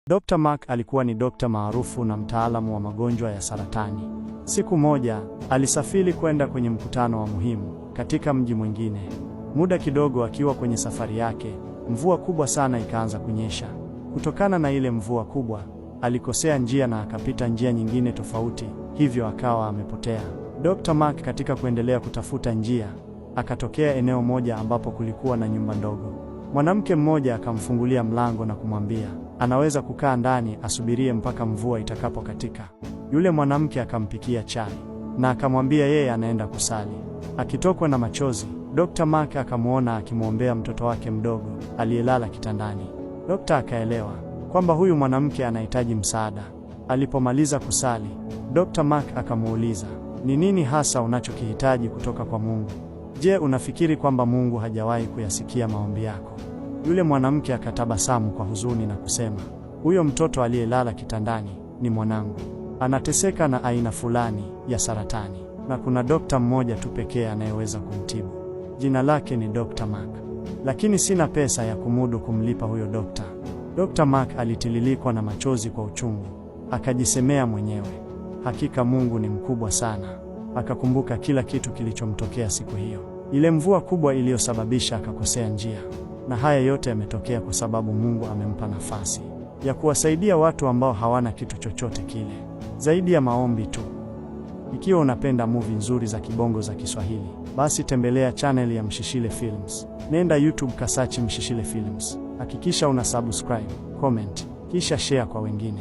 Dr. Mark alikuwa ni dokta maarufu na mtaalamu wa magonjwa ya saratani. Siku moja, alisafiri kwenda kwenye mkutano wa muhimu katika mji mwingine. Muda kidogo akiwa kwenye safari yake, mvua kubwa sana ikaanza kunyesha. Kutokana na ile mvua kubwa, alikosea njia na akapita njia nyingine tofauti, hivyo akawa amepotea. Dr. Mark katika kuendelea kutafuta njia, akatokea eneo moja ambapo kulikuwa na nyumba ndogo. Mwanamke mmoja akamfungulia mlango na kumwambia, anaweza kukaa ndani asubirie mpaka mvua itakapokatika. Yule mwanamke akampikia chai na akamwambia yeye anaenda kusali. Akitokwa na machozi, Dr. Mark akamwona akimwombea mtoto wake mdogo aliyelala kitandani. Dokta akaelewa kwamba huyu mwanamke anahitaji msaada. Alipomaliza kusali, Dr. Mark akamuuliza, ni nini hasa unachokihitaji kutoka kwa Mungu? Je, unafikiri kwamba Mungu hajawahi kuyasikia maombi yako? Yule mwanamke akatabasamu kwa huzuni na kusema, huyo mtoto aliyelala kitandani ni mwanangu. Anateseka na aina fulani ya saratani, na kuna dokta mmoja tu pekee anayeweza kumtibu. Jina lake ni Dr. Mark. Lakini sina pesa ya kumudu kumlipa huyo dokta. Dr. Mark alitililikwa na machozi kwa uchungu. Akajisemea mwenyewe, hakika Mungu ni mkubwa sana. Akakumbuka kila kitu kilichomtokea siku hiyo. Ile mvua kubwa iliyosababisha akakosea njia. Na haya yote yametokea kwa sababu Mungu amempa nafasi ya kuwasaidia watu ambao hawana kitu chochote kile zaidi ya maombi tu. Ikiwa unapenda movie nzuri za kibongo za Kiswahili, basi tembelea channel ya Mshishile Films. Nenda YouTube kasachi Mshishile Films. Hakikisha una subscribe, comment, kisha share kwa wengine.